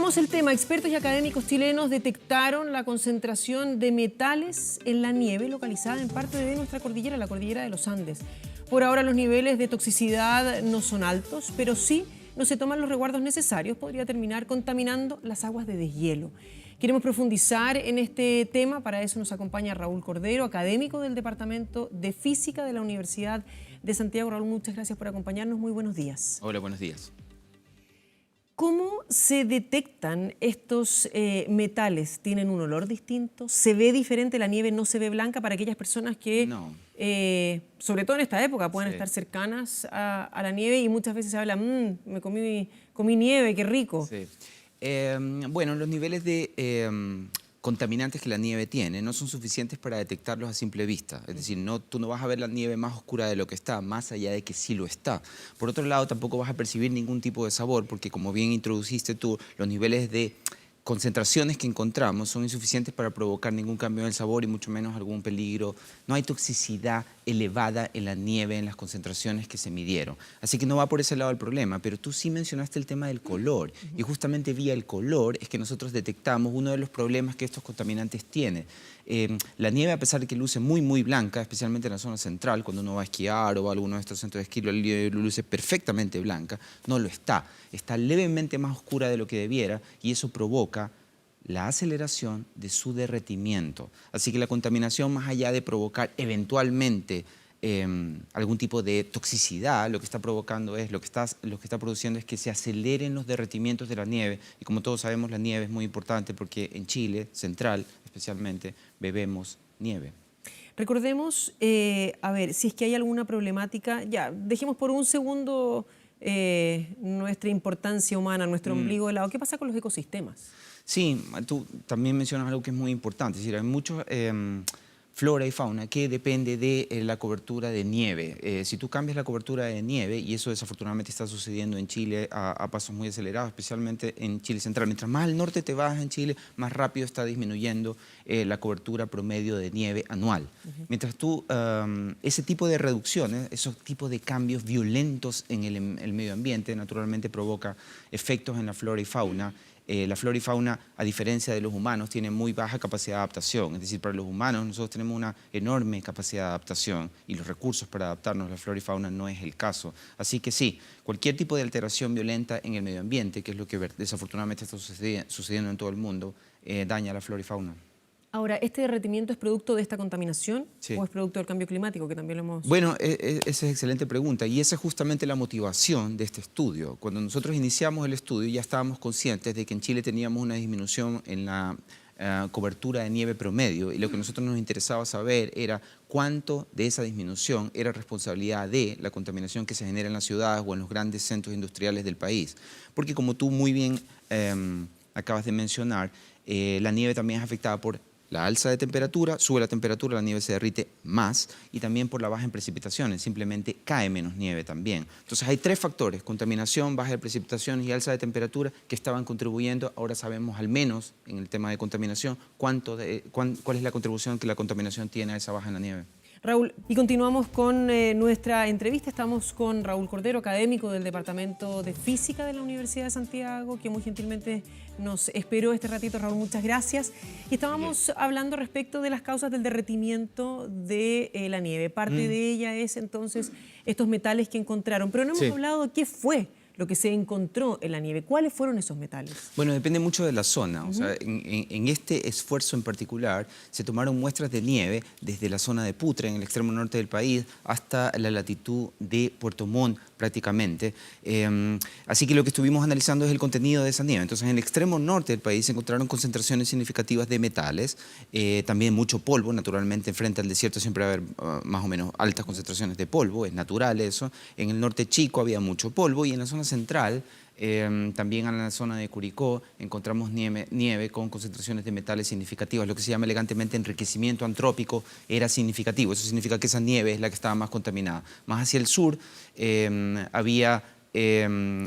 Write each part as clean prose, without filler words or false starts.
Cambiamos el tema. Expertos y académicos chilenos detectaron la concentración de metales en la nieve localizada en parte de nuestra cordillera, la cordillera de los Andes. Por ahora los niveles de toxicidad no son altos, pero sí no se toman los resguardos necesarios, podría terminar contaminando las aguas de deshielo. Queremos profundizar en este tema, para eso nos acompaña Raúl Cordero, académico del Departamento de Física de la Universidad de Santiago. Raúl, muchas gracias por acompañarnos, muy buenos días. Hola, buenos días. ¿Cómo se detectan estos metales? ¿Tienen un olor distinto? ¿Se ve diferente? ¿La nieve no se ve blanca para aquellas personas que, sobre todo en esta época, pueden estar cercanas a la nieve y muchas veces se habla, me comí nieve, qué rico? Sí. Bueno, los niveles de contaminantes que la nieve tiene no son suficientes para detectarlos a simple vista. Es decir, tú no vas a ver la nieve más oscura de lo que está, más allá de que sí lo está. Por otro lado, tampoco vas a percibir ningún tipo de sabor, porque como bien introduciste tú, los niveles de concentraciones que encontramos son insuficientes para provocar ningún cambio en el sabor y mucho menos algún peligro. No hay toxicidad elevada en la nieve en las concentraciones que se midieron. Así que no va por ese lado el problema, pero tú sí mencionaste el tema del color. Y justamente vía el color es que nosotros detectamos uno de los problemas que estos contaminantes tienen. La nieve, a pesar de que luce muy, muy blanca, especialmente en la zona central, cuando uno va a esquiar o va a alguno de estos centros de esquí, la nieve luce perfectamente blanca, no lo está. Está levemente más oscura de lo que debiera y eso provoca la aceleración de su derretimiento. Así que la contaminación, más allá de provocar eventualmente algún tipo de toxicidad, lo que está provocando es, lo que está produciendo es que se aceleren los derretimientos de la nieve. Y como todos sabemos, la nieve es muy importante porque en Chile, central especialmente, bebemos nieve. Recordemos, a ver, si es que hay alguna problemática, ya, dejemos por un segundo nuestra importancia humana, nuestro ombligo de lado. ¿Qué pasa con los ecosistemas? Sí, tú también mencionas algo que es muy importante. Es decir, hay muchos flora y fauna que depende de la cobertura de nieve. Si tú cambias la cobertura de nieve, y eso desafortunadamente está sucediendo en Chile a pasos muy acelerados, especialmente en Chile central. Mientras más al norte te vas en Chile, más rápido está disminuyendo la cobertura promedio de nieve anual. Mientras tú, ese tipo de reducciones, esos tipos de cambios violentos en el medio ambiente, naturalmente provoca efectos en la flora y fauna. La flora y fauna, a diferencia de los humanos, tiene muy baja capacidad de adaptación. Es decir, para los humanos nosotros tenemos una enorme capacidad de adaptación y los recursos para adaptarnos a la flora y fauna no es el caso. Así que sí, cualquier tipo de alteración violenta en el medio ambiente, que es lo que desafortunadamente está sucediendo en todo el mundo, daña a la flora y fauna. Ahora, ¿este derretimiento es producto de esta contaminación Sí. o es producto del cambio climático, que también lo hemos...? Bueno, esa es excelente pregunta y esa es justamente la motivación de este estudio. Cuando nosotros iniciamos el estudio ya estábamos conscientes de que en Chile teníamos una disminución en la cobertura de nieve promedio y lo que a nosotros nos interesaba saber era cuánto de esa disminución era responsabilidad de la contaminación que se genera en las ciudades o en los grandes centros industriales del país. Porque como tú muy bien acabas de mencionar, la nieve también es afectada por la alza de temperatura, sube la temperatura, la nieve se derrite más y también por la baja en precipitaciones, simplemente cae menos nieve también. Entonces hay tres factores, contaminación, baja de precipitaciones y alza de temperatura que estaban contribuyendo. Ahora sabemos al menos en el tema de contaminación cuál es la contribución que la contaminación tiene a esa baja en la nieve. Raúl, y continuamos con nuestra entrevista. Estamos con Raúl Cordero, académico del Departamento de Física de la Universidad de Santiago, que muy gentilmente nos esperó este ratito. Raúl, muchas gracias. Y estábamos hablando respecto de las causas del derretimiento de la nieve. Parte de ella es entonces estos metales que encontraron, pero no hemos hablado de qué fue lo que se encontró en la nieve. ¿Cuáles fueron esos metales? Bueno, depende mucho de la zona. O sea, en este esfuerzo en particular se tomaron muestras de nieve desde la zona de Putre, en el extremo norte del país, hasta la latitud de Puerto Montt prácticamente. Así que lo que estuvimos analizando es el contenido de esa nieve. Entonces, en el extremo norte del país se encontraron concentraciones significativas de metales, también mucho polvo. Naturalmente, frente al desierto siempre va a haber más o menos altas concentraciones de polvo, es natural eso. En el norte chico había mucho polvo y en la zona central, también en la zona de Curicó, encontramos nieve con concentraciones de metales significativas. Lo que se llama elegantemente enriquecimiento antrópico era significativo. Eso significa que esa nieve es la que estaba más contaminada. Más hacia el sur había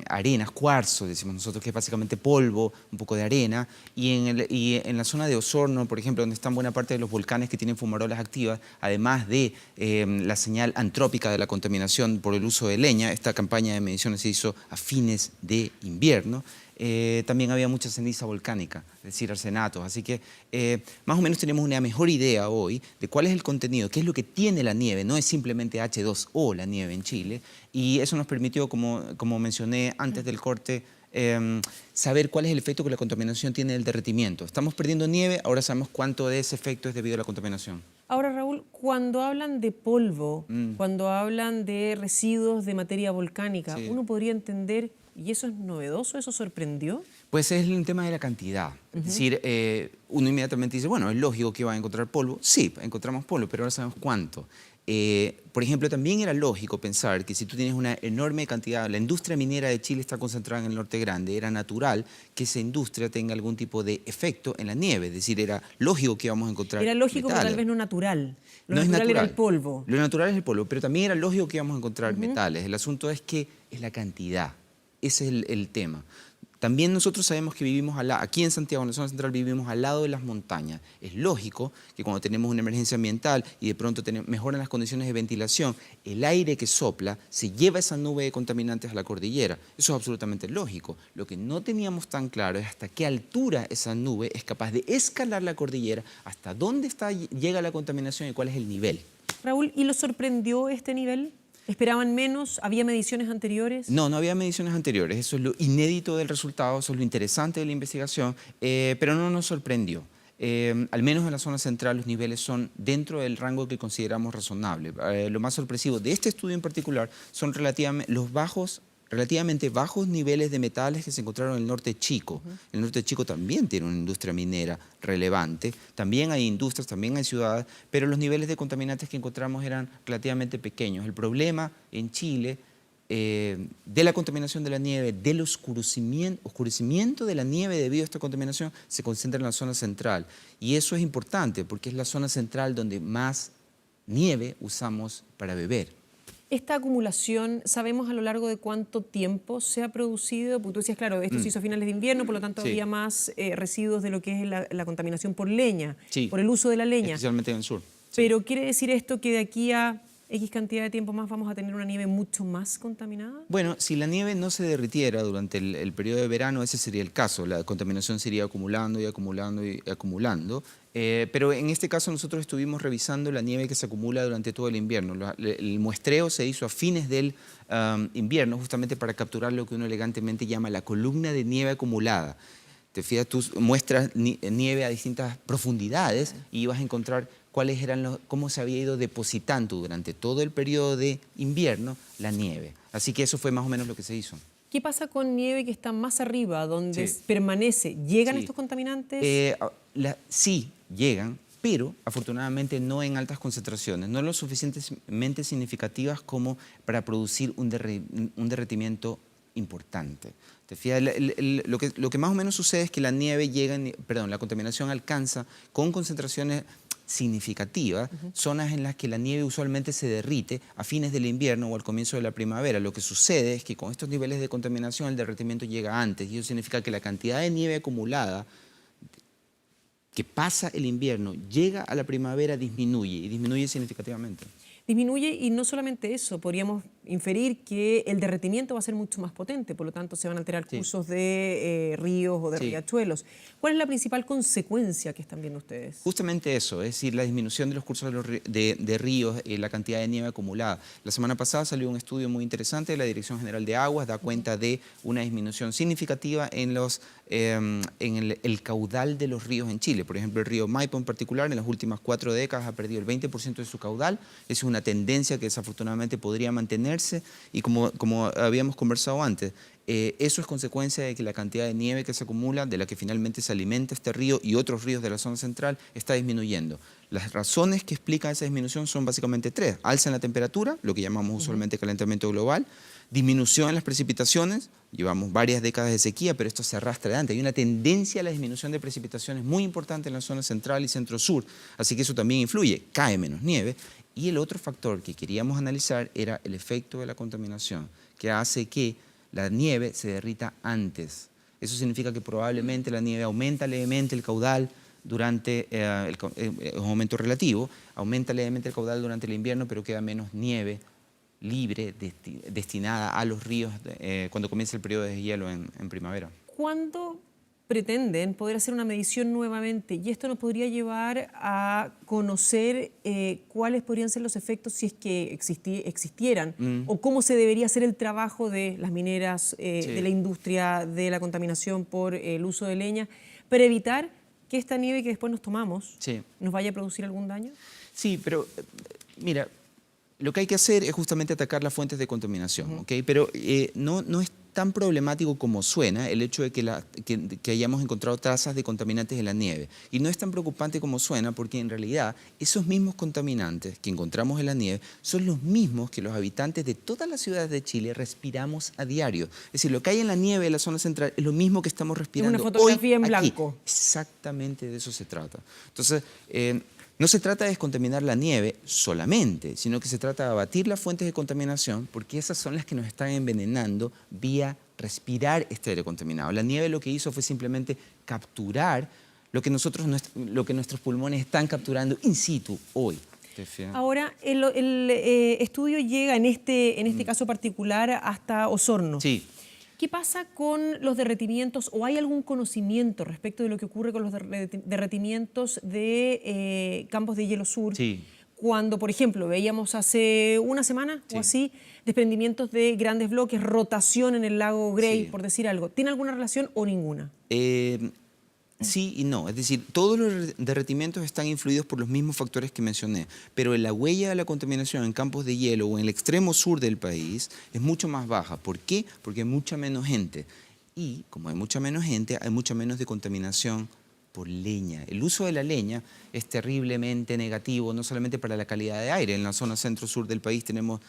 arenas, cuarzo, decimos nosotros, que es básicamente polvo, un poco de arena, y en la zona de Osorno, por ejemplo, donde están buena parte de los volcanes que tienen fumarolas activas, además de la señal antrópica de la contaminación por el uso de leña, esta campaña de mediciones se hizo a fines de invierno, también había mucha ceniza volcánica, es decir, arsenatos. Así que más o menos tenemos una mejor idea hoy de cuál es el contenido, qué es lo que tiene la nieve. No es simplemente H2O la nieve en Chile. Y eso nos permitió, como mencioné antes del corte, saber cuál es el efecto que la contaminación tiene del derretimiento. Estamos perdiendo nieve, ahora sabemos cuánto de ese efecto es debido a la contaminación. Ahora, Raúl, cuando hablan de polvo, cuando hablan de residuos de materia volcánica, Sí. uno podría entender, ¿y eso es novedoso? ¿Eso sorprendió? Pues es el tema de la cantidad. Es decir, uno inmediatamente dice, bueno, es lógico que va a encontrar polvo. Sí, encontramos polvo, pero ahora sabemos cuánto. Por ejemplo, también era lógico pensar que si tú tienes una enorme cantidad, la industria minera de Chile está concentrada en el norte grande, era natural que esa industria tenga algún tipo de efecto en la nieve, es decir, era lógico que íbamos a encontrar Era lógico, pero metales. tal vez no natural. Lo No es natural era natural. el polvo. Lo natural es el polvo, pero también era lógico que íbamos a encontrar metales. El asunto es que es la cantidad, ese es el tema. También nosotros sabemos que vivimos aquí en Santiago, en la zona central, vivimos al lado de las montañas. Es lógico que cuando tenemos una emergencia ambiental y de pronto mejoran las condiciones de ventilación, el aire que sopla se lleva esa nube de contaminantes a la cordillera. Eso es absolutamente lógico. Lo que no teníamos tan claro es hasta qué altura esa nube es capaz de escalar la cordillera, hasta dónde llega la contaminación y cuál es el nivel. Raúl, ¿y lo sorprendió este nivel? ¿Esperaban menos? ¿Había mediciones anteriores? No, no había mediciones anteriores. Eso es lo inédito del resultado, eso es lo interesante de la investigación, pero no nos sorprendió. Al menos en la zona central los niveles son dentro del rango que consideramos razonable. Lo más sorpresivo de este estudio en particular son relativamente bajos niveles de metales que se encontraron en el norte chico. El norte chico también tiene una industria minera relevante, también hay industrias, también hay ciudades, pero los niveles de contaminantes que encontramos eran relativamente pequeños. El problema en Chile de la contaminación de la nieve, del oscurecimiento de la nieve debido a esta contaminación, se concentra en la zona central. Y eso es importante porque es la zona central donde más nieve usamos para beber. Esta acumulación, ¿sabemos a lo largo de cuánto tiempo se ha producido? Porque tú decías, claro, esto se hizo a finales de invierno, por lo tanto Sí. había más residuos de lo que es la contaminación por leña, Sí. por el uso de la leña. Especialmente en el sur. Sí. Pero ¿quiere decir esto que de aquí a X cantidad de tiempo más vamos a tener una nieve mucho más contaminada? Bueno, si la nieve no se derritiera durante el periodo de verano, ese sería el caso. La contaminación se iría acumulando y acumulando y acumulando. Pero en este caso nosotros estuvimos revisando la nieve que se acumula durante todo el invierno. El muestreo se hizo a fines del invierno justamente para capturar lo que uno elegantemente llama la columna de nieve acumulada. Te fijas, tú muestras nieve a distintas profundidades y vas a encontrar cómo se había ido depositando durante todo el periodo de invierno la nieve. Así que eso fue más o menos lo que se hizo. ¿Qué pasa con nieve que está más arriba, donde Sí. permanece? ¿Llegan Sí. estos contaminantes? Sí, llegan, pero afortunadamente no en altas concentraciones, no lo suficientemente significativas como para producir un derretimiento importante. ¿Te fijas? Lo que más o menos sucede es que la nieve la contaminación alcanza con concentraciones significativas, zonas en las que la nieve usualmente se derrite a fines del invierno o al comienzo de la primavera. Lo que sucede es que con estos niveles de contaminación el derretimiento llega antes y eso significa que la cantidad de nieve acumulada que pasa el invierno, llega a la primavera, disminuye y disminuye significativamente. Disminuye y no solamente eso, podríamos inferir que el derretimiento va a ser mucho más potente, por lo tanto se van a alterar cursos de ríos o de riachuelos. ¿Cuál es la principal consecuencia que están viendo ustedes? Justamente eso, es decir, la disminución de los cursos de ríos, la cantidad de nieve acumulada. La semana pasada salió un estudio muy interesante de la Dirección General de Aguas, da cuenta de una disminución significativa en el caudal de los ríos en Chile. Por ejemplo, el río Maipo en particular, en las últimas 4 décadas ha perdido el 20% de su caudal. Es una tendencia que desafortunadamente podría mantenerse y como habíamos conversado antes, eso es consecuencia de que la cantidad de nieve que se acumula, de la que finalmente se alimenta este río y otros ríos de la zona central, está disminuyendo. Las razones que explican esa disminución son básicamente 3. Alza en la temperatura, lo que llamamos usualmente calentamiento global, disminución en las precipitaciones, llevamos varias décadas de sequía, pero esto se arrastra de antes. Hay una tendencia a la disminución de precipitaciones muy importante en la zona central y centro-sur, así que eso también influye, cae menos nieve. Y el otro factor que queríamos analizar era el efecto de la contaminación, que hace que la nieve se derrita antes. Eso significa que probablemente la nieve aumenta levemente el caudal durante un aumento relativo, aumenta levemente el caudal durante el invierno, pero queda menos nieve libre destinada a los ríos cuando comienza el periodo de hielo en primavera. ¿cuándo pretenden poder hacer una medición nuevamente? Y esto nos podría llevar a conocer cuáles podrían ser los efectos si es que existieran, o cómo se debería hacer el trabajo de las mineras, de la industria, de la contaminación por el uso de leña, para evitar que esta nieve que después nos tomamos nos vaya a producir algún daño. Sí, pero mira, lo que hay que hacer es justamente atacar las fuentes de contaminación, ¿ok? Pero no es tan problemático como suena el hecho de que hayamos encontrado trazas de contaminantes en la nieve. Y no es tan preocupante como suena porque en realidad esos mismos contaminantes que encontramos en la nieve son los mismos que los habitantes de todas las ciudades de Chile respiramos a diario. Es decir, lo que hay en la nieve de la zona central es lo mismo que estamos respirando hoy. Una fotografía en blanco. Exactamente de eso se trata. Entonces, no se trata de descontaminar la nieve solamente, sino que se trata de abatir las fuentes de contaminación porque esas son las que nos están envenenando vía respirar este aire contaminado. La nieve lo que hizo fue simplemente capturar lo que nuestros pulmones están capturando in situ hoy. Ahora, el estudio llega en este caso particular hasta Osorno. Sí. ¿Qué pasa con los derretimientos o hay algún conocimiento respecto de lo que ocurre con los derretimientos de campos de hielo sur? Sí. Cuando, por ejemplo, veíamos hace una semana o así desprendimientos de grandes bloques, rotación en el lago Grey, por decir algo. ¿Tiene alguna relación o ninguna? Sí y no, es decir, todos los derretimientos están influidos por los mismos factores que mencioné, pero la huella de la contaminación en campos de hielo o en el extremo sur del país es mucho más baja. ¿Por qué? Porque hay mucha menos gente y como hay mucha menos gente, hay mucha menos de contaminación por leña. El uso de la leña es terriblemente negativo, no solamente para la calidad de aire. En la zona centro-sur del país tenemos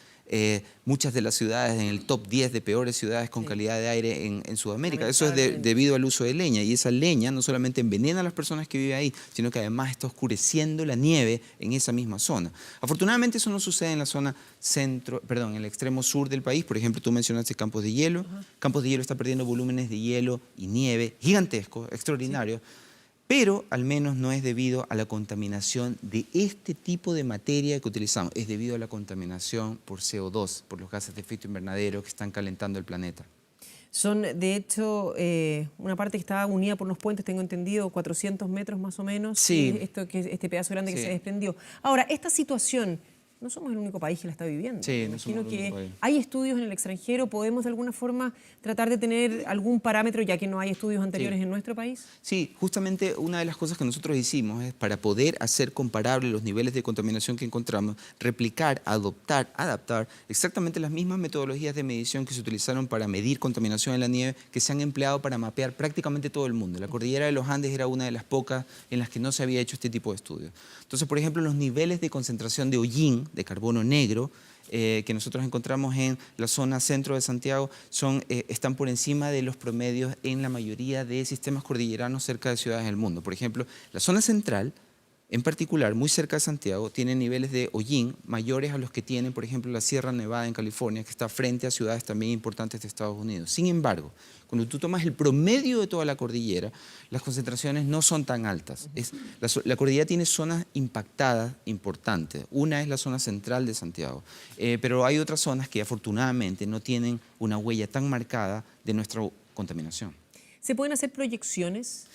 muchas de las ciudades en el top 10 de peores ciudades con calidad de aire en Sudamérica. Eso es debido al uso de leña. Y esa leña no solamente envenena a las personas que viven ahí, sino que además está oscureciendo la nieve en esa misma zona. Afortunadamente eso no sucede en la zona en el extremo sur del país. Por ejemplo, tú mencionaste Campos de Hielo. Campos de Hielo está perdiendo volúmenes de hielo y nieve gigantescos, extraordinarios. Pero al menos no es debido a la contaminación de este tipo de materia que utilizamos, es debido a la contaminación por CO2, por los gases de efecto invernadero que están calentando el planeta. Son, de hecho, una parte que está unida por unos puentes, tengo entendido, 400 metros más o menos, este pedazo grande que se desprendió. Ahora, esta situación, no somos el único país que la está viviendo. Sí, no somos el único país. Hay estudios en el extranjero, ¿podemos de alguna forma tratar de tener algún parámetro, ya que no hay estudios anteriores en nuestro país? Sí, justamente una de las cosas que nosotros hicimos es para poder hacer comparables los niveles de contaminación que encontramos, replicar, adaptar exactamente las mismas metodologías de medición que se utilizaron para medir contaminación en la nieve que se han empleado para mapear prácticamente todo el mundo. La cordillera de los Andes era una de las pocas en las que no se había hecho este tipo de estudios. Entonces, por ejemplo, los niveles de concentración de hollín, de carbono negro, que nosotros encontramos en la zona centro de Santiago están por encima de los promedios en la mayoría de sistemas cordilleranos cerca de ciudades del mundo. Por ejemplo, la zona central, en particular, muy cerca de Santiago, tiene niveles de hollín mayores a los que tiene, por ejemplo, la Sierra Nevada en California, que está frente a ciudades también importantes de Estados Unidos. Sin embargo, cuando tú tomas el promedio de toda la cordillera, las concentraciones no son tan altas. La cordillera tiene zonas impactadas importantes. Una es la zona central de Santiago, pero hay otras zonas que afortunadamente no tienen una huella tan marcada de nuestra contaminación. ¿Se pueden hacer proyecciones?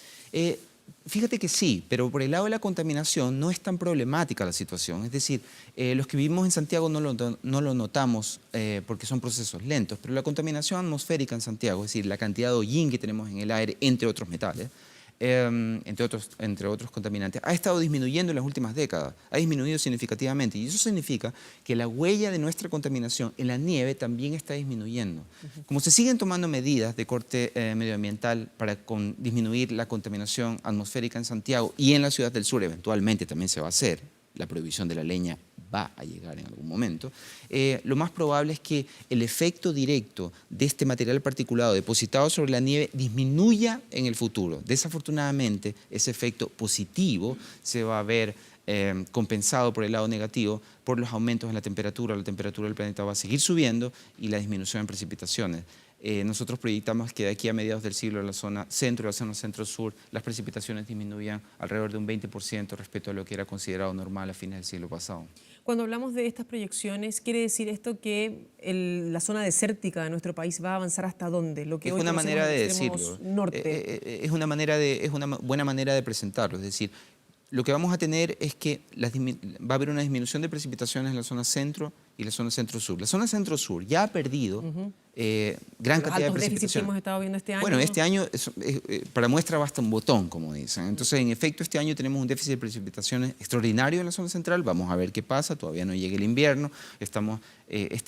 Fíjate que sí, pero por el lado de la contaminación no es tan problemática la situación. Es decir, los que vivimos en Santiago no lo notamos porque son procesos lentos, pero la contaminación atmosférica en Santiago, es decir, la cantidad de hollín que tenemos en el aire, entre otros metales, entre otros contaminantes, ha estado disminuyendo en las últimas décadas, ha disminuido significativamente y eso significa que la huella de nuestra contaminación en la nieve también está disminuyendo. Como se siguen tomando medidas de corte medioambiental para disminuir la contaminación atmosférica en Santiago y en la ciudad del sur, eventualmente también se va a hacer, la prohibición de la leña va a llegar en algún momento, lo más probable es que el efecto directo de este material particulado depositado sobre la nieve disminuya en el futuro. Desafortunadamente, ese efecto positivo se va a ver compensado por el lado negativo por los aumentos en la temperatura del planeta va a seguir subiendo y la disminución en precipitaciones. nosotros proyectamos que de aquí a mediados del siglo en la zona centro y la zona centro-sur las precipitaciones disminuyan alrededor de un 20% respecto a lo que era considerado normal a fines del siglo pasado. Cuando hablamos de estas proyecciones, ¿quiere decir esto que la zona desértica de nuestro país va a avanzar hasta dónde? Lo que Es hoy una manera de decirlo. Norte. es una buena manera de presentarlo. Es decir, lo que vamos a tener es que va a haber una disminución de precipitaciones en la zona centro y la zona centro-sur. La zona centro-sur ya ha perdido gran cantidad de precipitaciones. Que hemos estado viendo este año. Bueno, este año, para muestra basta un botón, como dicen. Entonces, en efecto, este año tenemos un déficit de precipitaciones extraordinario en la zona central. Vamos a ver qué pasa, todavía no llega el invierno. Este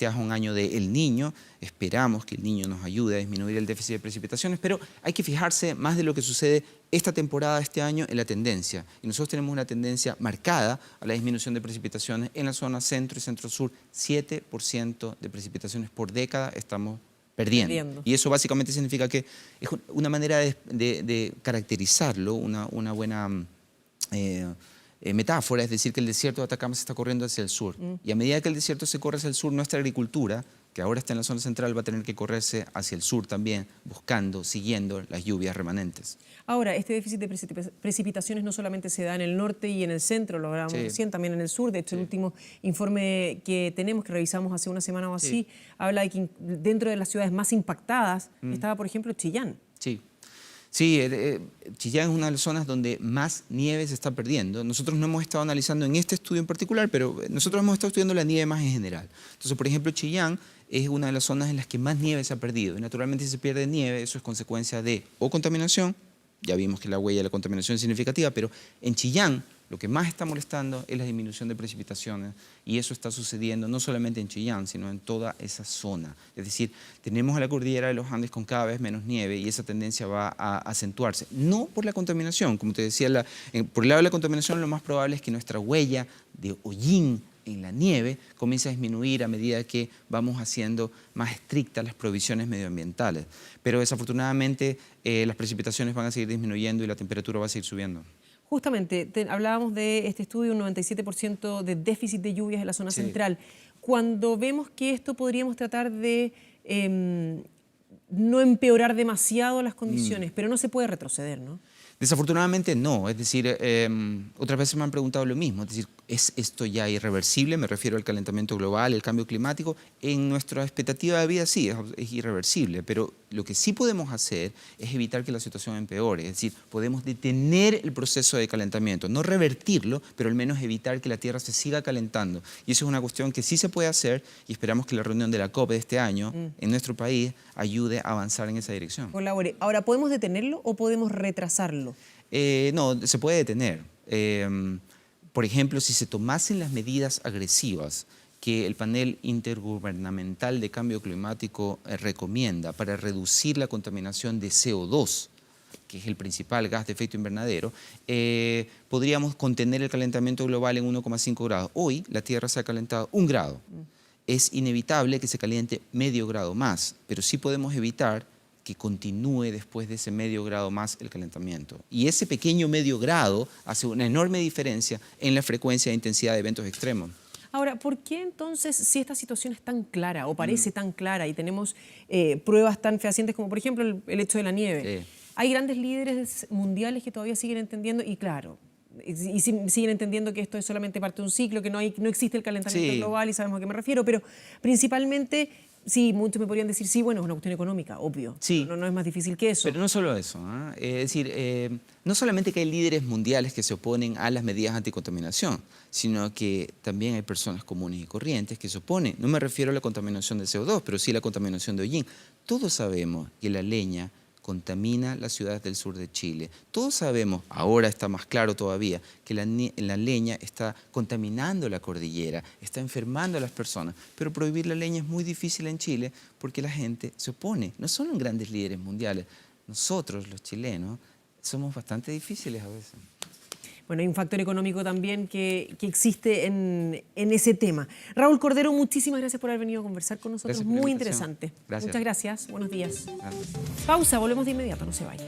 es un año de El Niño. Esperamos que el Niño nos ayude a disminuir el déficit de precipitaciones, pero hay que fijarse más de lo que sucede esta temporada, este año, en la tendencia. Y nosotros tenemos una tendencia marcada a la disminución de precipitaciones en la zona centro y centro-sur. 7% de precipitaciones por década estamos perdiendo. Y eso básicamente significa que es una manera de caracterizarlo, una buena metáfora, es decir, que el desierto de Atacama se está corriendo hacia el sur. Y a medida que el desierto se corre hacia el sur, nuestra agricultura, que ahora está en la zona central, va a tener que correrse hacia el sur también, siguiendo las lluvias remanentes. Ahora, este déficit de precipitaciones no solamente se da en el norte y en el centro, lo hablábamos recién, también en el sur. De hecho, el último informe que tenemos, que revisamos hace una semana o así, habla de que dentro de las ciudades más impactadas estaba, por ejemplo, Chillán. Sí, Chillán es una de las zonas donde más nieve se está perdiendo. Nosotros no hemos estado analizando en este estudio en particular, pero nosotros hemos estado estudiando la nieve más en general. Entonces, por ejemplo, Chillán es una de las zonas en las que más nieve se ha perdido. Y naturalmente, si se pierde nieve, eso es consecuencia de contaminación. Ya vimos que la huella de la contaminación es significativa, pero en Chillán lo que más está molestando es la disminución de precipitaciones, y eso está sucediendo no solamente en Chillán, sino en toda esa zona. Es decir, tenemos a la cordillera de los Andes con cada vez menos nieve y esa tendencia va a acentuarse. No por la contaminación, como te decía, por el lado de la contaminación lo más probable es que nuestra huella de hollín en la nieve comienza a disminuir a medida que vamos haciendo más estrictas las provisiones medioambientales. Pero desafortunadamente las precipitaciones van a seguir disminuyendo y la temperatura va a seguir subiendo. Justamente, hablábamos de este estudio, un 97% de déficit de lluvias en la zona central. Cuando vemos que esto podríamos tratar de no empeorar demasiado las condiciones, pero no se puede retroceder, ¿no? Desafortunadamente no, es decir, otras veces me han preguntado lo mismo, es decir, ¿es esto ya irreversible? Me refiero al calentamiento global, el cambio climático. En nuestra expectativa de vida sí, es irreversible, pero lo que sí podemos hacer es evitar que la situación empeore, es decir, podemos detener el proceso de calentamiento, no revertirlo, pero al menos evitar que la Tierra se siga calentando. Y eso es una cuestión que sí se puede hacer y esperamos que la reunión de la COP de este año en nuestro país ayude a avanzar en esa dirección. Colabore. Ahora, ¿podemos detenerlo o podemos retrasarlo? No, se puede detener. Por ejemplo, si se tomasen las medidas agresivas que el panel intergubernamental de cambio climático recomienda para reducir la contaminación de CO2, que es el principal gas de efecto invernadero, podríamos contener el calentamiento global en 1,5 grados. Hoy la Tierra se ha calentado 1 grado. Es inevitable que se caliente medio grado más, pero sí podemos evitar que continúe después de ese medio grado más el calentamiento. Y ese pequeño medio grado hace una enorme diferencia en la frecuencia e intensidad de eventos extremos. Ahora, ¿por qué entonces, si esta situación es tan clara o parece tan clara y tenemos pruebas tan fehacientes como por ejemplo el hecho de la nieve, hay grandes líderes mundiales que todavía siguen entendiendo y claro, y siguen entendiendo que esto es solamente parte de un ciclo, que no existe el calentamiento global y sabemos a qué me refiero, pero principalmente... Sí, muchos me podrían decir, sí, bueno, es una cuestión económica, obvio. Sí. No es más difícil que eso. Pero no solo eso, es decir, no solamente que hay líderes mundiales que se oponen a las medidas anticontaminación, sino que también hay personas comunes y corrientes que se oponen. No me refiero a la contaminación de CO2, pero sí a la contaminación de hollín. Todos sabemos que la leña contamina las ciudades del sur de Chile. Todos sabemos, ahora está más claro todavía, que la leña está contaminando la cordillera, está enfermando a las personas. Pero prohibir la leña es muy difícil en Chile porque la gente se opone. No son los grandes líderes mundiales. Nosotros, los chilenos, somos bastante difíciles a veces. Bueno, hay un factor económico también que existe en ese tema. Raúl Cordero, muchísimas gracias por haber venido a conversar con nosotros. Muy interesante. Gracias. Muchas gracias. Buenos días. Gracias. Pausa, volvemos de inmediato, no se vaya.